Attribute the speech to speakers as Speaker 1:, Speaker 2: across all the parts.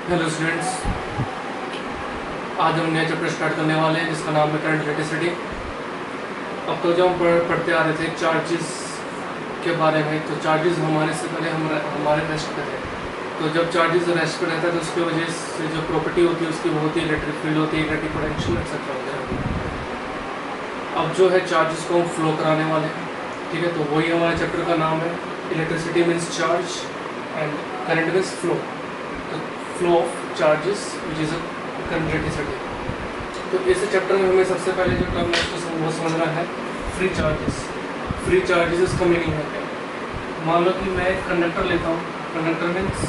Speaker 1: Hello students, आज हम नया चैप्टर स्टार्ट करने वाले हैं जिसका नाम है करंट इलेक्ट्रिसिटी। अब तो जो हम पढ़ते आ रहे थे चार्जेस के बारे में, तो चार्जेस हमारे से पहले हमारे रेस्ट पे थे। तो जब चार्जेस रेस्ट पे रहता है तो उसकी वजह से जो प्रॉपर्टी होती है उसकी वो होती है इलेक्ट्रिक फील्ड होती है, इलेक्ट्रिक पोटेंशियल एक्सेट्रा वगैरह। अब जो है चार्जेस को हम फ्लो कराने वाले हैं, ठीक है। तो वही हमारे चैप्टर का नाम है, electricity means charge and current means flow. Flow of charges which is current electricity. तो इस चैप्टर में हमें सबसे पहले जो टर्म है उसको वो समझना है फ्री चार्जेस। फ्री चार्जेस इसका मीनिंग है क्या? मान लो कि मैं एक कंडक्टर लेता हूँ, कंडक्टर मीन्स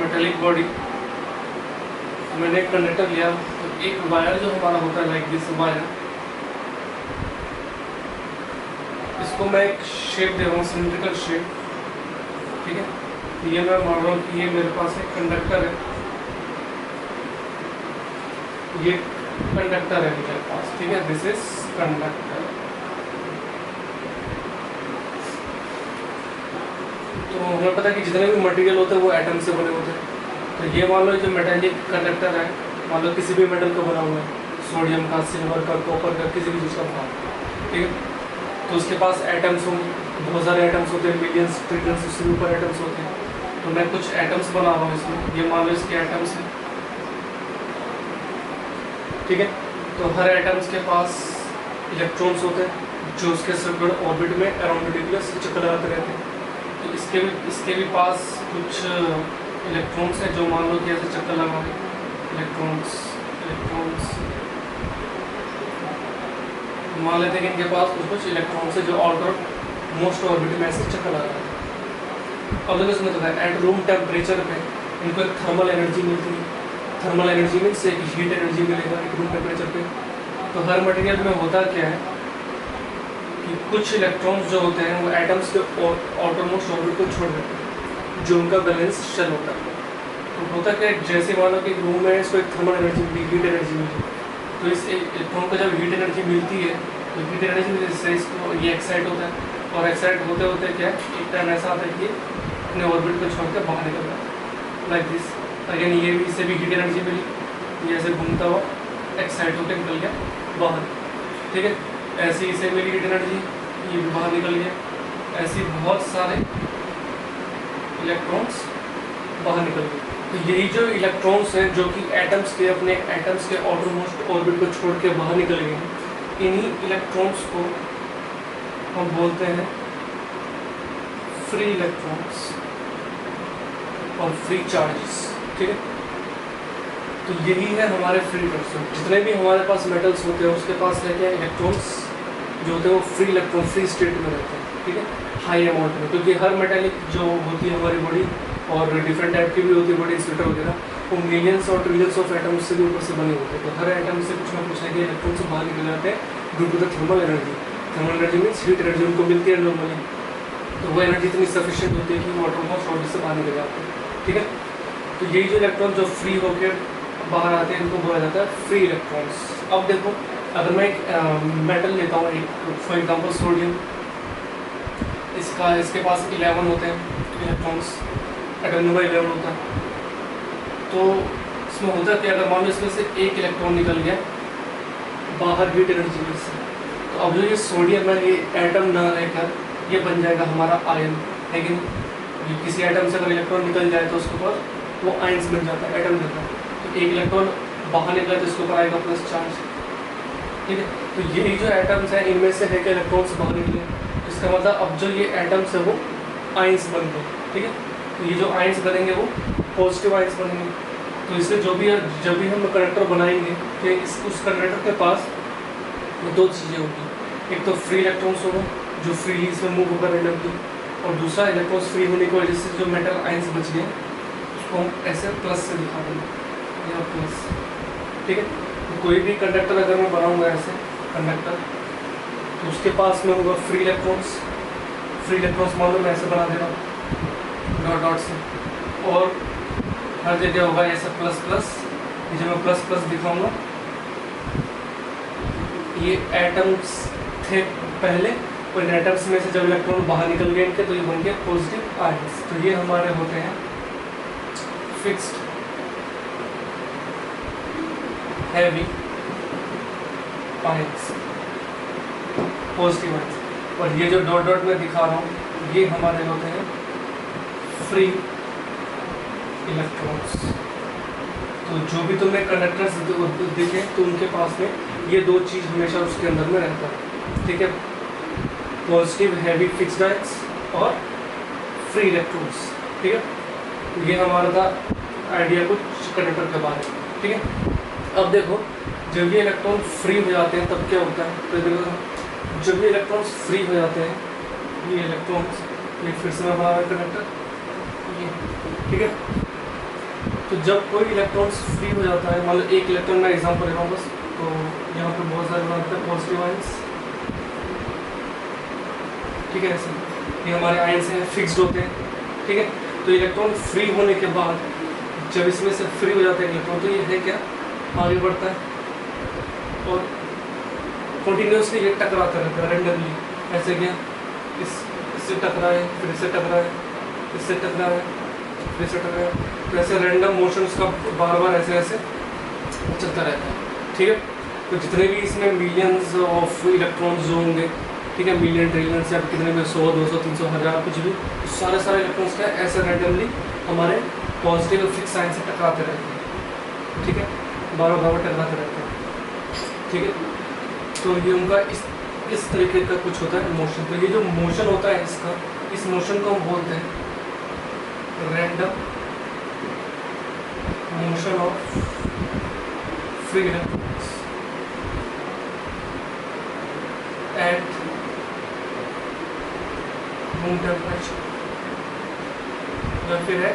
Speaker 1: मेटेलिक बॉडी। मैंने एक कंडक्टर लिया, तो एक वायर जो हमारा होता है लाइक दिस वायर, इसको मैं एक शेप दे रहा हूँ, सिलिंड्रिकल शेप, ठीक है। ये मैं मान रहा हूँ कि ये मेरे पास एक कंडक्टर है, ये कंडक्टर है मेरे पास, ठीक है। This is conductor. तो हमें पता है कि जितने भी मटेरियल होते हैं वो एटम से बने होते हैं। तो ये मान लो जो मेटेलिक कंडक्टर है, मान लो किसी भी मेटल का बना हुआ है, सोडियम का, सिल्वर का, कॉपर का, किसी भी चीज़ का बना, ठीक है। तो उसके पास एटम्स होंगे, बहुत सारे एटम्स होते हैं, मिलियंस ट्रिलियंस उससे ऊपर एटम्स होते हैं। तो मैं कुछ एटम्स बना रहा हूँ इसमें, ये मान लो इसके एटम्स हैं, ठीक है। तो हर एटम्स के पास इलेक्ट्रॉन्स होते हैं जो उसके सर्कुलर ऑर्बिट में अराउंड न्यूक्लियस चक्कर लगाते रहते हैं। तो इसके भी पास कुछ इलेक्ट्रॉन्स हैं जो मान लो कि ऐसे चक्कर लगा रहे हैं। इलेक्ट्रॉन्स मान लेते हैं कि इनके पास कुछ इलेक्ट्रॉन्स है जो आउटर मोस्ट ऑर्बिट में ऐसे चक्कर लगा रहे हैं। अब देखो इसमें तो है एट रूम टेम्परेचर पे इनको एक थर्मल एनर्जी मिलती है। थर्मल एनर्जी मीन्स एक हीट एनर्जी मिलेगा एक रूम टेम्परेचर पे। तो हर मटेरियल में होता क्या है कि कुछ इलेक्ट्रॉन्स जो होते हैं वो एटम्स के आउटर मोस्ट ऑर्बिट को छोड़ देते हैं, जो उनका बैलेंस शेल होता है। तो होता क्या है, जैसे मानो कि रूम में इसको एक थर्मल एनर्जी मिली, हीट एनर्जी मिली, तो इस इलेक्ट्रॉन को जब हीट एनर्जी मिलती है तो हीट एनर्जी मिलने से इसको ये एक्साइट होता है, और एक्साइट होते होते क्या एक टाइम ऐसा आता है कि अपने ऑर्बिट को छोड़ कर बाहर निकल जाता है लाइक दिस। अगेन ये भी, इससे भी हीट एनर्जी मिली, ये ऐसे घूमता हुआ एक्साइट होकर निकल गया बाहर, ठीक है। ऐसे इसे मिली हीट एनर्जी, ये भी बाहर निकल गया। ऐसे बहुत सारे इलेक्ट्रॉन्स बाहर निकल गए। तो यही जो इलेक्ट्रॉन्स हैं जो कि एटम्स के अपने एटम्स के आउटर मोस्ट ऑर्बिट को छोड़ के बाहर निकल गए हैं, इन्हीं इलेक्ट्रॉन्स को हम बोलते हैं फ्री इलेक्ट्रॉन्स और फ्री चार्जेस, ठीक है। तो यही है हमारे फ्री इलेक्ट्रॉन्स। जितने भी हमारे पास मेटल्स होते हैं उसके पास है क्या, इलेक्ट्रॉन्स जो होते हैं वो फ्री इलेक्ट्रॉन, फ्री स्टेट में रहते हैं, ठीक है, हाई अमाउंट में। क्योंकि हर मेटेलिक जो होती है हमारी बॉडी, और डिफरेंट टाइप की भी होती है बॉडी, स्वेटर वगैरह, वो मिलियंस और ट्रिलियंस ऑफ एटम्स से भी ऊपर से बने होते हैं। तो हर एटम से कुछ ना कुछ है कि इलेक्ट्रॉन्स बाहर निकल जाते हैं due to the thermal energy. Thermal energy means heat energy उनको मिलती है नॉर्मली, तो वो एनर्जी इतनी सफिशिएंट होती है कि वो आउटर मोस्ट ऑर्बिट से बाहर निकल जाते हैं, ठीक है। तो यही जो इलेक्ट्रॉन जो फ्री होकर बाहर आते हैं इनको बोला जाता है फ्री इलेक्ट्रॉन्स। अब देखो, अगर मैं एक मेटल लेता हूँ, एक फॉर एग्जांपल सोडियम, इसके पास 11 होते हैं इलेक्ट्रॉन्स, एटम नंबर 11 होता है। तो इसमें होता है कि अगर मान लो इसमें से एक इलेक्ट्रॉन निकल गया बाहर हीट एनर्जी में से, तो अब जो ये सोडियम है ये एटम ना रहकर ये बन जाएगा हमारा आयन। लेकिन किसी एटम से अगर इलेक्ट्रॉन निकल जाए तो उसके ऊपर वो आयन्स बन जाता है, एटम रहता है। तो एक इलेक्ट्रॉन बाहर निकला तो इसके ऊपर आएगा प्लस चार्ज, ठीक है। तो यही जो एटम्स हैं इनमें से है कि इलेक्ट्रॉन्स बाहर निकले, इसका मतलब अब जो ये एटम्स है वो आयन्स बन गए, ठीक है। तो ये जो आयन्स बनेंगे वो पॉजिटिव आयन्स बनेंगे। तो इसलिए जब भी हम कंडक्टर बनाएंगे तो उस कंडक्टर के पास दो चीज़ें होगी, एक तो फ्री इलेक्ट्रॉन्स होगा जो फ्रीली इसमें मूव होकर रैंडमली, और दूसरा इलेक्ट्रॉन्स फ्री होने की वजह से जो मेटल आयन्स बच गए उसको हम ऐसे प्लस से दिखा देंगे, या प्लस, ठीक है। तो कोई भी कंडक्टर अगर मैं बनाऊंगा ऐसे कंडक्टर, तो उसके पास में होगा फ्री इलेक्ट्रॉन्स। फ्री इलेक्ट्रॉन्स मान लो मैं ऐसे बना दे रहा हूँ डॉट डॉट से, और हर जगह होगा ऐसे प्लस प्लस। जब मैं प्लस प्लस दिखाऊंगा, ये एटम्स थे पहले, और इन एटम्स में से जब इलेक्ट्रॉन बाहर निकल गए इनके तो ये बन गए पॉजिटिव आयन्स। तो ये हमारे होते हैं fixed heavy ions, positive ions. और ये जो डॉट डॉट में दिखा रहा हूँ ये हमारे होते हैं फ्री इलेक्ट्रॉन्स। तो जो भी तुम्हें कंडक्टर्स दिखे तो उनके पास में ये दो चीज़ हमेशा उसके अंदर में रहता है, ठीक है, पॉजिटिव हैवी फिक्स्ड आयंस और फ्री इलेक्ट्रॉन्स, ठीक है। तो ये हमारा था आइडिया कुछ कंडक्टर के बारे में, ठीक है। अब देखो जब ये इलेक्ट्रॉन फ्री हो जाते हैं तब क्या होता है, तो देखो जब ये इलेक्ट्रॉन्स फ्री हो जाते हैं, ये इलेक्ट्रॉन्स, ये फिर से मैं बना रहा हूं कंडक्टर, ये, ठीक है। तो जब कोई इलेक्ट्रॉन्स फ्री हो जाता है, मान लो एक इलेक्ट्रॉन मैं एग्जांपल ले रहा हूँ बस, तो यहाँ पे बहुत सारे बनाते हैं पॉजिटिव आयंस, ठीक है, ऐसे ये हमारे आयंस हैं, फिक्स्ड होते हैं, ठीक है। तो इलेक्ट्रॉन फ्री होने के बाद जब इसमें से फ्री हो जाता है इलेक्ट्रॉन, तो ये है क्या, आगे बढ़ता है और कंटिन्यूसली ये टकराता रहता है रेंडमली, ऐसे क्या इससे टकराए, फिर इससे टकराए, इससे टकराए, फिर इससे टकराए, तो ऐसे रैंडम मोशन उसका बार बार ऐसे ऐसे चलता रहता है, ठीक है। तो जितने भी इसमें मिलियंस ऑफ इलेक्ट्रॉन्स जो होंगे, ठीक है, मिलियन ट्रिलियंस या कितने भी 100 200 300 1000 कुछ भी, तो सारे इलेक्ट्रॉन्स का ऐसे रैंडमली हमारे पॉजिटिव और फिक्स साइन से टकराते रहते हैं, ठीक है, बार बार टकराते रहते हैं, ठीक है। तो ये उनका इस तरीके का कुछ होता है मोशन। तो ये जो मोशन होता है इसका, इस मोशन को हम बोलते हैं random motion of free electrons eight room temperature या फिर है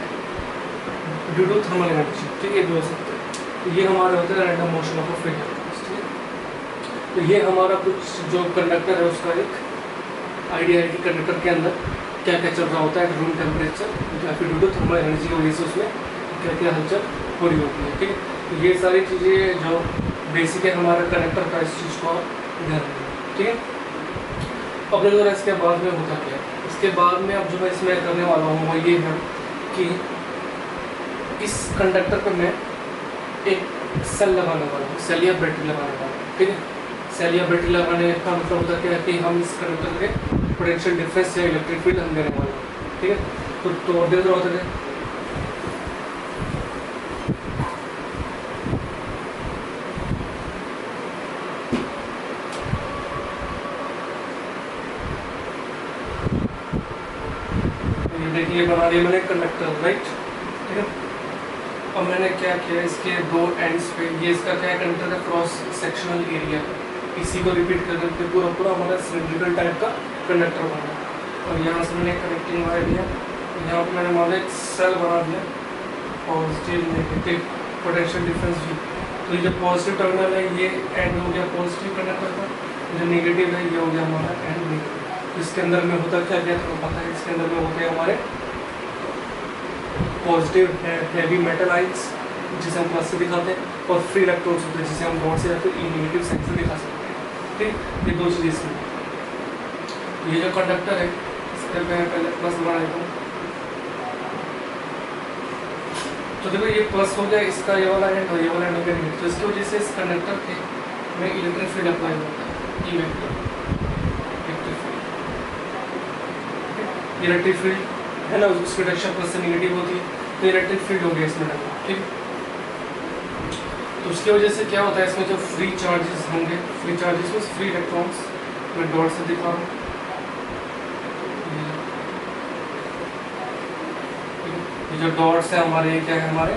Speaker 1: ड्यू टू थर्मल एनर्जी, ठीक है, जो हो सकते हैं। तो ये हमारे होते हैं random motion of free electrons, ठीक है। तो ये हमारा कुछ जो कंडक्टर है उसका एक आइडिया है कि कंडक्टर के अंदर क्या क्या चल रहा होता है रूम टेम्परेचर या फिर ड्यू टू थर्मल एनर्जी की वजह से उसमें क्या क्या हलचल हो रही होती है, ठीक है। तो ये सारी चीज़ें जो बेसिक है हमारा कंडक्टर का, इस चीज़ को ध्यान रखना, ठीक है। अब अगर इसके बाद में होता क्या है, इसके बाद में अब जो मैं इसमें करने वाला हूँ वो ये है कि इस कंडक्टर पर मैं एक सेल लगाने वाला हूँ, सेल या बैटरी लगाने वाला हूँ, ठीक है। सेल या बैटरी लगाने का मतलब होता क्या है कि हम इस कंडक्टर के पोटेंशियल डिफरेंस या इलेक्ट्रिक फील्ड हम देने वाले हैं, ठीक है। तो देख रहे होते थे देखिए बना दिया मैंने कंडक्टर, राइट, ठीक है। अब मैंने क्या किया, इसके दो एंड्स पे ये इसका क्या है कंडक्टर का क्रॉस सेक्शनल एरिया, इसी को रिपीट कर करके पूरा हमारा सिलिंड्रिकल टाइप का कंडक्टर बना। और यहाँ से मैंने कनेक्टिंग वायर दिया, यहाँ पर मैंने मान एक सेल बना दिया, पॉजिटिव नेगेटिव पोटेंशियल डिफरेंस भी। तो ये जो पॉजिटिव टर्मिनल है ये एंड हो गया पॉजिटिव कंडक्टर का, जो नेगेटिव है ये हो गया हमारा एंड नेगेटिव। इसके अंदर में होता क्या गया तो पता है, इसके अंदर में होते हैं हमारे पॉजिटिव हैवी मेटल आइंस जिसे हम प्लस से दिखाते हैं, और फ्री इलेक्ट्रॉन्स होते हैं जिसे हम डॉट से या फिर ई नेगेटिव साइन से दिखा सकते हैं, ठीक। ये दो चीज़ें इसमें। ये जो कंडक्टर है इसके मैं पहले प्लस बना देता हूँ, तो देखो ये प्लस हो गया, इसका ये वाला एंड और ये वाला नेगेटिव, तो इसकी वजह से इस कंडक्टर के में इलेक्ट्रिक फील्ड अप्लाई होता है, ई इलेक्ट्रिक फील्ड है ना, उसकी डायरेक्शन प्लस से नेगेटिव होती है, तो इलेक्ट्रिक फील्ड हो गया इसमें, ठीक। तो उसकी वजह से क्या होता है, इसमें जो फ्री चार्जेस होंगे, फ्री चार्जेस में फ्री इलेक्ट्रॉन्स मैं डॉट से दिखा रहा हूँ, ये जो डॉट्स है हमारे ये क्या है, हमारे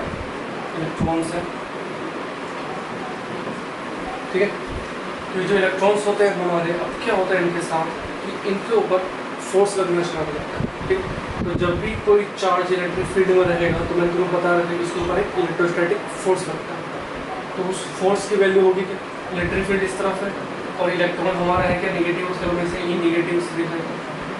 Speaker 1: इलेक्ट्रॉन्स हैं, ठीक है। तो जो इलेक्ट्रॉन्स होते हैं हमारे, अब क्या होता है इनके साथ कि इनके ऊपर फोर्स लगना स्टार्ट हो जाता है, ठीक। तो जब भी कोई चार्ज इलेक्ट्रिक फील्ड में रहेगा तो मैंने तुमको बता रहा था कि इसके ऊपर एक इलेक्ट्रोस्टैटिक फोर्स लगता है। तो उस फोर्स की वैल्यू होगी कि इलेक्ट्रिक फील्ड इस तरफ है और इलेक्ट्रॉन हमारा है क्या नेगेटिव, उसके वजह से ई नेगेटिव से दिखाएगा,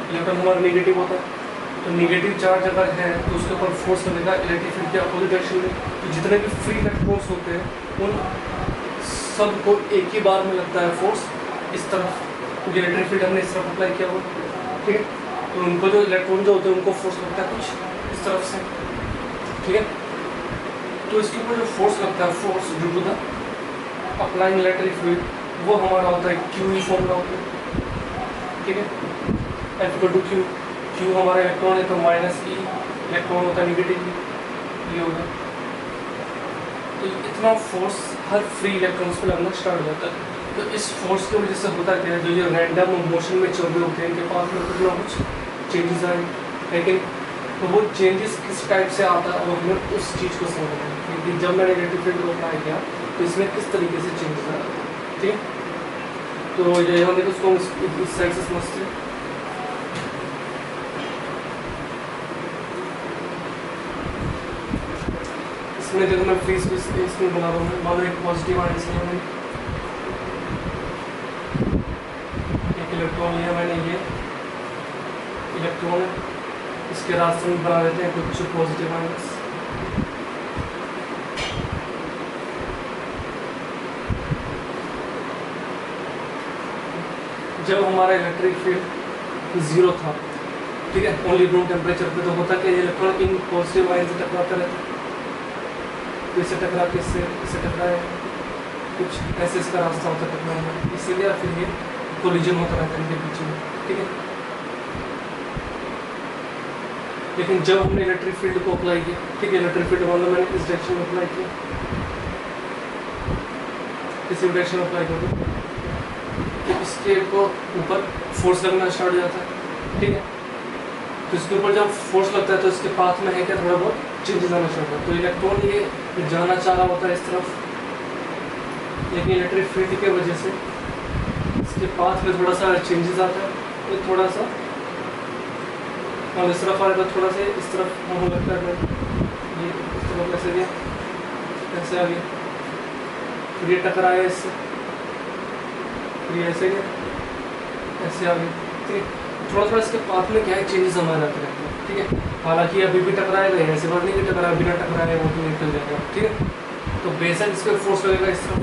Speaker 1: इलेक्ट्रॉन हमारा नेगेटिव होता है। तो नेगेटिव चार्ज अगर है तो उसके ऊपर फोर्स लगेगा इलेक्ट्रिक फील्ड के अपोजिट डायरेक्शन में। तो जितने भी फ्री इलेक्ट्रॉन्स होते हैं उन सबको एक ही बार में लगता है फोर्स इस तरफ, क्योंकि इलेक्ट्रिक फील्ड हमने इस तरफ अप्लाई किया हुआ, ठीक है। तो उनको जो इलेक्ट्रॉन जो होते हैं उनको फोर्स लगता है कुछ इस तरफ से, ठीक है। तो इसके ऊपर जो फोर्स लगता है, force due to the applying electric field, वो हमारा होता है क्यू ई फॉर्मूला होता है, ठीक है। F equal to Q, Q हमारा इलेक्ट्रॉन है तो माइनस ई, इलेक्ट्रॉन होता है नेगेटिव ये होगा। तो इतना फोर्स हर फ्री इलेक्ट्रॉन्स पे लगना स्टार्ट हो जाता है। तो इस फोर्स की वजह से होता क्या है, जो ये रैंडम मोशन में चल रहे होते हैं इनके पास में कुछ ना कुछ चेंजेस आए, लेकिन तो वो चेंजेस किस टाइप से आता है और हमें उस चीज़ को समझना है कि जब मैंने नेगेटिव फील्ड को अप्लाई किया तो इसमें किस तरीके से चेंजेस आए, ठीक है। तो ये हम देखो उसको इस साइड से समझते हैं। इसमें देखो मैं फ्री स्पेस इसमें बना रहा हूँ, मान लो एक पॉजिटिव आयन लिया मैंने, एक इलेक्ट्रॉन लिया मैंने, ये इलेक्ट्रॉन है, इसके रास्ते में बना देते हैं कुछ पॉजिटिव आयन्स। जब हमारा इलेक्ट्रिक फील्ड 0 था, ठीक है, ओनली रूम टेम्परेचर पे, तो होता क्या, ये इलेक्ट्रॉन इन पॉजिटिव आयन से टकराता रहता है, तो इससे टकरा के इससे टकराए, कुछ ऐसे इसका रास्ता होता है टकराने का, इसीलिए फिर ये कोलिजन होता रहता है इनके बीच में, ठीक है। लेकिन जब हमने इलेक्ट्रिक फील्ड को अप्लाई किया, ठीक है, इलेक्ट्रिक फील्ड मान लो मैंने इस डायरेक्शन में अप्लाई किया, इसी डायरेक्शन में अप्लाई कर दो, तो इसके को ऊपर फोर्स लगना स्टार्ट हो जाता है, ठीक है। तो इसके ऊपर जब फोर्स लगता है तो इसके पाथ में है क्या, थोड़ा बहुत चेंजेस आना स्टार्ट होता है। तो इलेक्ट्रॉन ये जाना चाह रहा होता है इस तरफ, लेकिन इलेक्ट्रिक फील्ड की वजह से इसके पाथ में थोड़ा सा चेंजेस आता है, तो थोड़ा सा और इस तरफ आएगा, थोड़ा सा इस तरफ होने लगता है, ये इस तरफ ऐसे गया, ऐसे आ गया, फिर ये टकराया इससे, फिर ऐसे गया, ऐसे आ गया, ठीक है। थोड़ा थोड़ा इसके पाथ में क्या है, चेंजेस हमारे आते रहते हैं, ठीक है। हालांकि अभी भी टकराएगा, ऐसे बात नहीं कि टकराया, बिना टकराए वो तो निकल जाएगा, ठीक है। तो बेशक इस पर फोर्स लगेगा इस तरफ,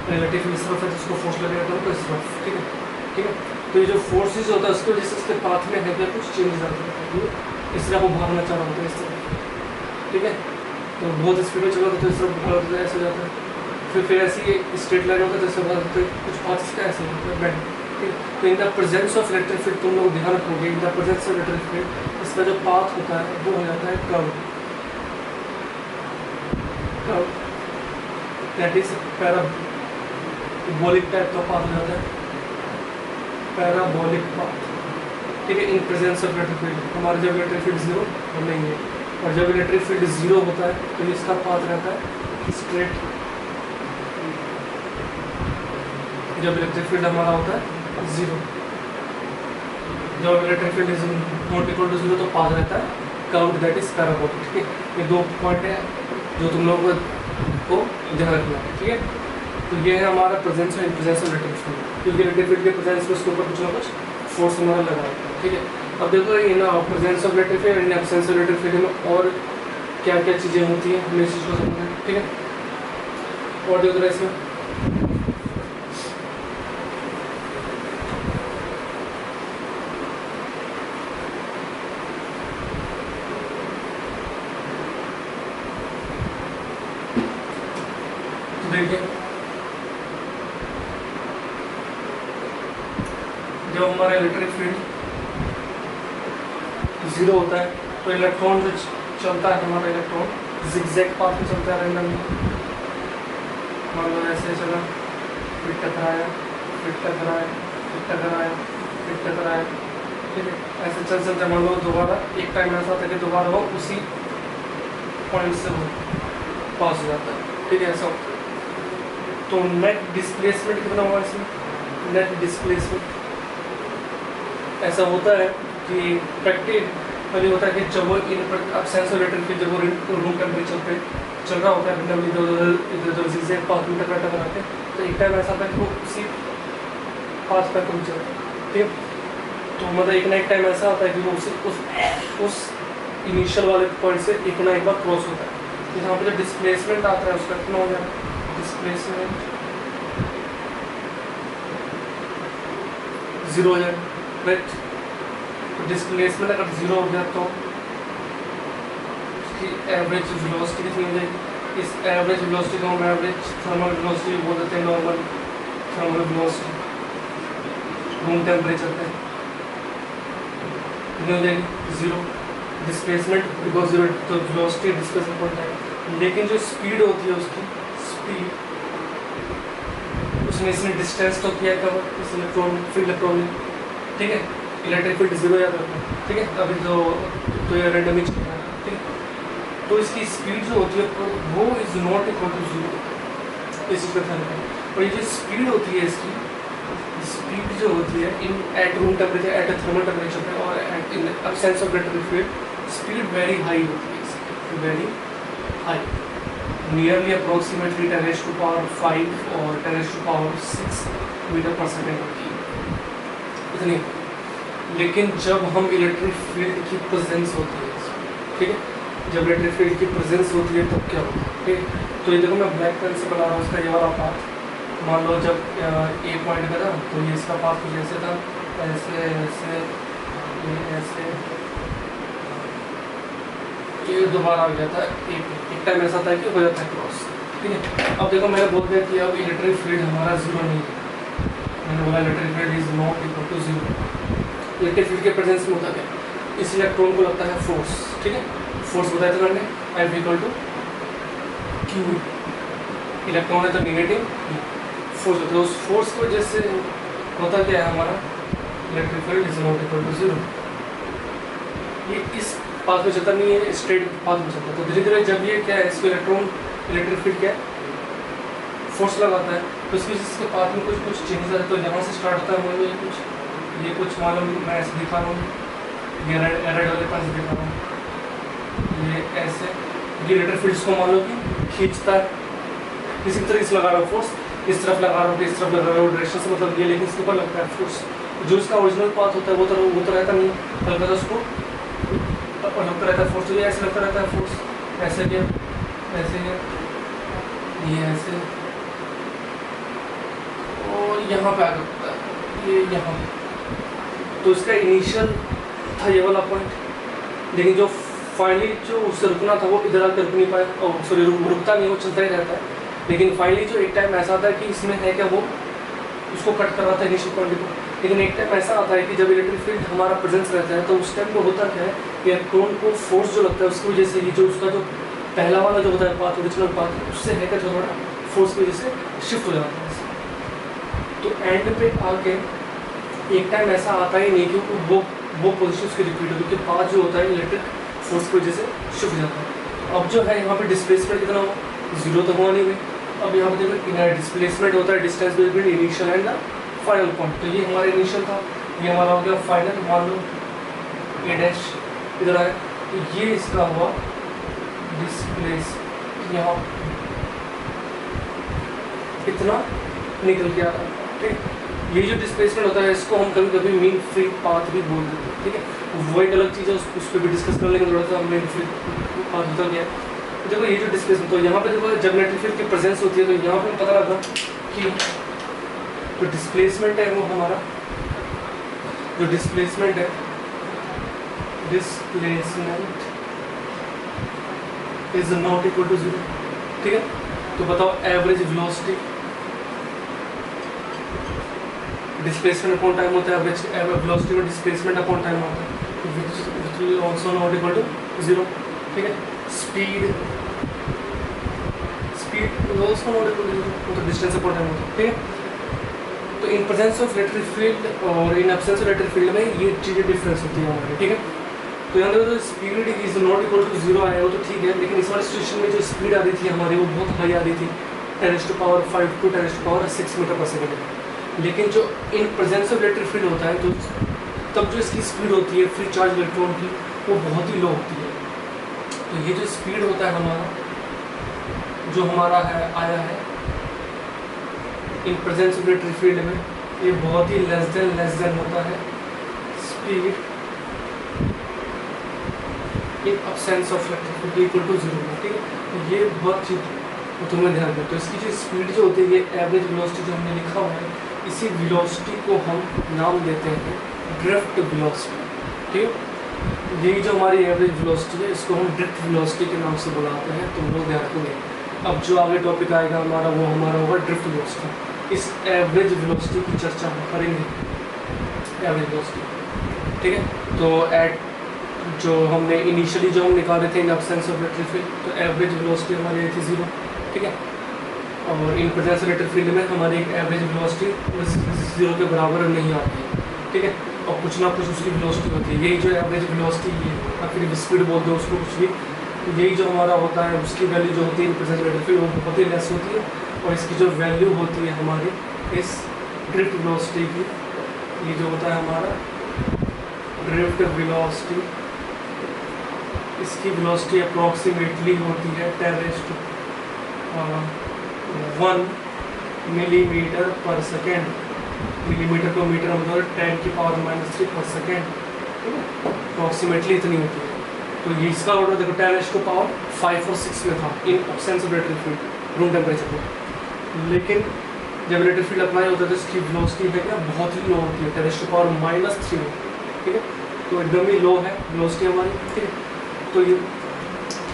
Speaker 1: रिलेटिव इस तरफ है तो इसको फोर्स लगेगा तो इस तरफ, ठीक है, ठीक है। तो ये जो फोर्सेस होता है उसकी वजह से इसके पाथ में है क्या, कुछ चेंजेस आते रहते हैं, इस तरह वो भागना चाह रहा होता है इस तरफ, ठीक है। तो बहुत स्पीड में चल रहा था तो इस तरफ भाग होता है, ऐसे हो जाता है, फिर ऐसी स्ट्रेट लाइन होता है तो ऐसे भाग होता है, कुछ पाथ इसका ऐसे होता है बैंड, ठीक है। तो in the presence of electric field, तुम लोग ध्यान रखोगे, in the presence of electric field इसका जो पाथ होता है वो हो जाता है curve, that is parabolic type का पाथ हो जाता है, पैराबोलिक पाथ, ठीक है। In presence of electric field, हमारा जब इलेक्ट्रिक फील्ड 0 और नहीं है, और जब इलेक्ट्रिक फील्ड 0 होता है तो इसका पाथ रहता है स्ट्रेट, जब इलेक्ट्रिक फील्ड हमारा होता है 0, जब electric field is not equal to 0 तो पाथ रहता है कर्व्ड, दैट इज पैराबोलिक, ठीक है। ये दो पॉइंट है जो तुम लोगों को ध्यान रखना है, ठीक है। तो ये है हमारा प्रेजेंस और इनप्रेजेंस ऑफ इलेक्ट्रिक फील्ड, क्योंकि इलेक्ट्रिक फील्ड के प्रेजेंस में उसके ऊपर कुछ ना कुछ फोर्स हमारा लगा होता है, ठीक है। अब देखो इन presence of electric field, in absence of electric field में और क्या क्या चीज़ें होती हैं, हमें इस चीज़ को समझना है, ठीक है। और देखो इसमें देखिए, जब हमारा इलेक्ट्रिक फील्ड 0 होता है तो इलेक्ट्रॉन जो चलता है, हमारा इलेक्ट्रॉन जिगजैग पाथ में चलता है रैंडमली, मान लो ऐसे चला, फिर टकराया, फिर टकराया, फिर टकराया, फिर टकराया, ठीक है। ऐसे चल चलते मान लो दोबारा एक टाइम ऐसा आता है कि दोबारा वो उसी पॉइंट से वो पास हो जाता है, ठीक है, ऐसा होता है। तो नेट डिस्प्लेसमेंट कितना हुआ इसमें, नेट डिस्प्लेसमेंट ऐसा होता है कि प्रैक्टिकली होता है कि जब वो इन एब्सेंस ऑफ इलेक्ट्रिक फील्ड, जब वो रूम टेम्परेचर पे चल रहा होता है, इधर जिगजैग पाथ में टकराते, तो एक टाइम ऐसा था कि वो उसी पाथ पर पहुँच जाता है, ठीक है। तो मतलब एक ना एक टाइम ऐसा आता है कि वो उस इनिशियल वाले पॉइंट से एक ना एक बार क्रॉस होता है, तो यहाँ पर जो डिस्प्लेसमेंट आता है उसका कितना हो जाएगा, डिस्प्लेसमेंट 0 हो जाएगा, राइट। तो डिस्प्लेसमेंट अगर 0 हो गया तो उसकी एवरेज वेलोसिटी कितनी हो जाएगी, इस एवरेज वेलोसिटी को हम एवरेज थर्मल वेलोसिटी बोल देते हैं, normal thermal velocity, room temperature पे हो जाएगी जीरो, डिस्प्लेसमेंट बिकॉज जीरो तो वेलोसिटी डिस्प्लेसमेंट होता है। लेकिन जो स्पीड होती है उसकी स्पीड, उसमें इसने डिस्टेंस तो किया कवर, इस इलेक्ट्रॉन फील्ड इलेक्ट्रॉन, ठीक है, इलेक्ट्रिक फील्ड जीरो याद रखना, ठीक है, अभी तो ये रैंडम ही चल रहा है, ठीक है। तो इसकी स्पीड जो होती है वो is not equal to zero, इस चीज़ का ध्यान रखें। और ये जो स्पीड होती है इसकी स्पीड जो होती है in at room temperature, at thermal temperature पे और at in absence of electric field, speed very high होती है इसकी, वेरी हाई, नियरली अप्रोक्सीमेटली 10⁵ और 10⁶ मीटर पर सेकेंड होती है, इतनी। लेकिन जब हम इलेक्ट्रिक फील्ड की प्रेजेंस होती है, ठीक है, जब इलेक्ट्रिक फील्ड की प्रेजेंस होती है तब क्या होता है, ठीक है। तो ये देखो मैं ब्लैक पेन से बना रहा हूँ उसका ये वाला पाथ, मान लो जब ए पॉइंट का था तो ये इसका पाथ कुछ ऐसे था, ऐसे ऐसे ये ऐसे, ये दोबारा आ गया था, एक टाइम ऐसा था कि हो जाता है क्रॉस, ठीक है। अब देखो मैंने बोल दिया कि अब इलेक्ट्रिक फील्ड हमारा जीरो नहीं है, मैंने बोला electric field is not equal to zero. Electric field के प्रेजेंस में होता है इस इलेक्ट्रॉन को लगता है फोर्स, ठीक है, फोर्स बताया था मैंने F equal to Q, electron है तो नेगेटिव फोर्स होता है, उस फोर्स की वजह से होता क्या है हमारा electric field is not equal to zero. ये इस पाथ में चलता नहीं है, स्ट्रेट पाथ में चलता है। तो धीरे धीरे जब ये क्या है इसको इलेक्ट्रॉन इलेक्ट्रिक फील्ड क्या है फोर्स लगाता है, तो इसकी इसके पाथ में कुछ कुछ चेंजेस आते हैं। तो यहाँ से स्टार्ट होता है ये कुछ मालूम मैं ऐसे दिखा रहा हूँ, ये रेड वाले पास दिखा रहा हूँ, ये ऐसे ये इलेक्ट्रिक फील्ड को मान लो कि खींचता है, किसी तरह से लगा रहा हूँ फोर्स, इस तरफ लगा रहा हूँ इस तरफ लगा रहा हूँ, डायरेक्शन से मतलब ये, लेकिन इसके ऊपर लगता है फोर्स। जो इसका ओरिजिनल पाथ होता है वो तो रहता नहीं, लगता है उसको लगता रहता है फोर्स, तो ये ऐसे लगता रहता है फोर्स, ऐसे क्या ऐसे क्या ये ऐसे, और यहाँ पे आ सकता है ये यहाँ। तो इसका इनिशियल था ये वाला पॉइंट, लेकिन जो फाइनली जो उससे रुकना था वो इधर आकर रुक नहीं पाया, और सॉरी रुकता नहीं, वो चलता ही रहता है। लेकिन फाइनली जो एक टाइम ऐसा आता है कि इसमें है क्या वो उसको कट कर रहा था इनिशियल पॉइंट को। लेकिन एक टाइम ऐसा आता है कि जब इलेक्ट्रिक फील्ड हमारा प्रेजेंस रहता है तो उस टाइम को होता क्या है कि इलेक्ट्रॉन को फोर्स जो लगता है उसकी वजह से ये जो उसका जो पहला वाला जो होता है पाथ, ओरिजिनल पाथ, उससे है क्या थोड़ा फोर्स की वजह से शिफ्ट हो जाता है। तो एंड पे आके एक टाइम ऐसा आता ही नहीं कि वो पोजिशन उसकी रिपीट हो, क्योंकि पाथ जो होता है इलेक्ट्रिक फोर्स की वजह से शिफ्ट हो जाता है। अब जो है यहाँ पे डिस्प्लेसमेंट कितना हो, जीरो तो हुआ नहीं भाई। अब यहाँ पे देखो डिस्प्लेसमेंट होता है distance between initial and the final point. तो ये हमारा इनिशियल था, ये हमारा हो गया फाइनल, मान लो ए डैश इधर आया, तो ये इसका हुआ डिस्प्लेस, यहाँ इतना निकल के आ रहा है, ठीक। ये जो डिस्प्लेसमेंट होता है इसको हम कभी कभी मीन फ्री पाथ भी बोल देते हैं, ठीक है। वो एक अलग चीज़ है, उस पर भी डिस्कस कर लेंगे थोड़ा सा, मीन फ्री पाथ होता क्या है। देखो ये जो डिस्प्लेसमेंट, तो यहाँ पे देखो जब इलेक्ट्रिक फील्ड की प्रेजेंस होती है तो यहाँ पे पता लगा कि जो डिस्प्लेसमेंट है वो हमारा जो डिस्प्लेसमेंट है, displacement is not equal to zero, ठीक है। तो बताओ average velocity displacement upon time होता है, एवरेज वेलोसिटी में डिस्प्लेसमेंट अपॉन टाइम होता है, which is also not equal to zero, ठीक है। स्पीड उसको नॉट इक्वल टू जीरो, तो डिस्टेंस अपॉन टाइम होता है, ठीक है। तो in presence of electric field और in absence of electric field में ये चीज़ें डिफरेंस होती है हमारी, ठीक है। तो यहाँ देखो speed is not equal to zero आया वो तो ठीक है, लेकिन इस वाली सिचुएशन में जो स्पीड आ रही थी हमारी वो बहुत हाई आ रही थी, 10⁵ to 10⁶ मीटर पर सेकेंड। लेकिन जो इन प्रेजेंस ऑफ इलेक्ट्रिक फील्ड होता है तो तब जो इसकी स्पीड होती है फ्री चार्ज इलेक्ट्रॉन की वो बहुत ही लो होती है। तो ये जो स्पीड होता है हमारा जो हमारा है आया है in presence of electric field में, ये बहुत ही लेस देन होता है speed in absence of electric field equal to zero, ठीक है। तो ये बहुत चीज तुम्हें ध्यान रखो। तो इसकी जो स्पीड जो होती है ये एवरेज वेलोसिटी जो हमने लिखा हुआ है, इसी वेलोसिटी को हम नाम देते हैं ड्रिफ्ट वेलोसिटी, ठीक है। यही जो हमारी एवरेज वेलोसिटी है इसको हम ड्रिफ्ट वेलोसिटी के नाम से बुलाते हैं, तुम लोग ध्यान रखोगे। अब जो आगे टॉपिक आएगा हमारा वो हमारा होगा ड्रिफ्ट वेलोसिटी। इस एवरेज वेलोसिटी की चर्चा हम करेंगे, एवरेज वेलोसिटी, ठीक है। तो एट जो हमने इनिशियली जो हम निकाले थे इन एब्सेंस ऑफ इलेक्ट्रिक फील्ड, तो एवरेज वेलोसिटी हमारी आई थी 0, ठीक है। और इन प्रेजेंस ऑफ इलेक्ट्रिक फील्ड में हमारी एक एवरेज वेलोसिटी 0 के बराबर नहीं आती है, ठीक है। और कुछ ना कुछ उसकी वेलोसिटी होती है, यही जो एवरेज वेलोसिटी है या फिर स्पीड बोलते हैं उसको कुछ भी, तो यही जो हमारा होता है उसकी वैल्यू जो होती है in presence of electric field वो बहुत ही लेस होती है। और इसकी जो वैल्यू होती है हमारी इस ड्रिफ्ट वेलोसिटी की, ये जो होता है हमारा ड्रिफ्ट वेलोसिटी, इसकी वेलोसिटी अप्रॉक्सीमेटली होती है 10⁻1 मिलीमीटर पर सेकेंड। मिलीमीटर को मीटर में बदल 10⁻³ पर सेकेंड, ठीक है। अप्रॉक्सीमेटली इतनी होती है। तो ये इसका ऑर्डर देखो 10⁻5 और 6 में था इन absence of electric field room temperature पर। लेकिन जब इलेक्ट्रिक फील्ड अप्लाई होता है तो इसकी वेलोसिटी है क्या बहुत ही लो होती है, 10⁻⁻3, ठीक है। तो एकदम ही लो है वेलोसिटी हमारी, ठीक है।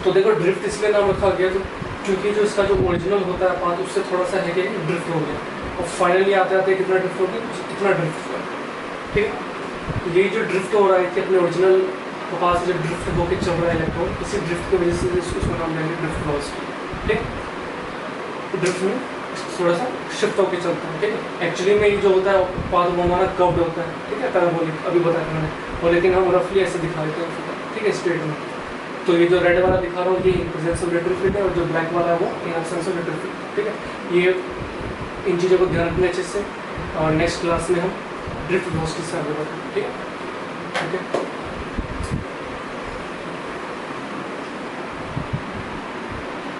Speaker 1: तो देखो ड्रिफ्ट इसलिए नाम रखा गया तो क्योंकि जो इसका जो ओरिजिनल होता है पाथ उससे थोड़ा सा है कि ड्रिफ्ट हो गया, और फाइनली आते आते कितना ड्रिफ्ट हो गया, इतना ड्रिफ्ट हुआ, ठीक है। तो यही जो ड्रिफ्ट हो रहा है कि अपने ओरिजिनल पाथ से जो ड्रिफ्ट होकर चल रहा है इलेक्ट्रॉन, इसी ड्रिफ्ट की वजह से उसको नाम देंगे ड्रिफ्ट वेलोसिटी, ठीक। ड्रिफ्ट में थोड़ा सा शिफ्ट होकर चलता है, ठीक है। एक्चुअली में ये जो होता है पाथ वो हमारा कर्व्ड होता है, ठीक है, पैराबोलिक, अभी बताया मैंने, और लेकिन हम रफली ऐसे दिखा देते हैं, ठीक है, स्ट्रेट में। तो ये जो रेड वाला दिखा रहा हूँ ये इन प्रेजेंस ऑफ इलेक्ट्रिक फील्ड है, और जो ब्लैक वाला है वो इन एब्सेंस ऑफ इलेक्ट्रिक फील्ड, ठीक है। ये इन चीज़ों को ध्यान रखने अच्छे से, और नेक्स्ट क्लास में हम ड्रिफ्ट वेलोसिटी से आगे बढ़ेंगे, ठीक है।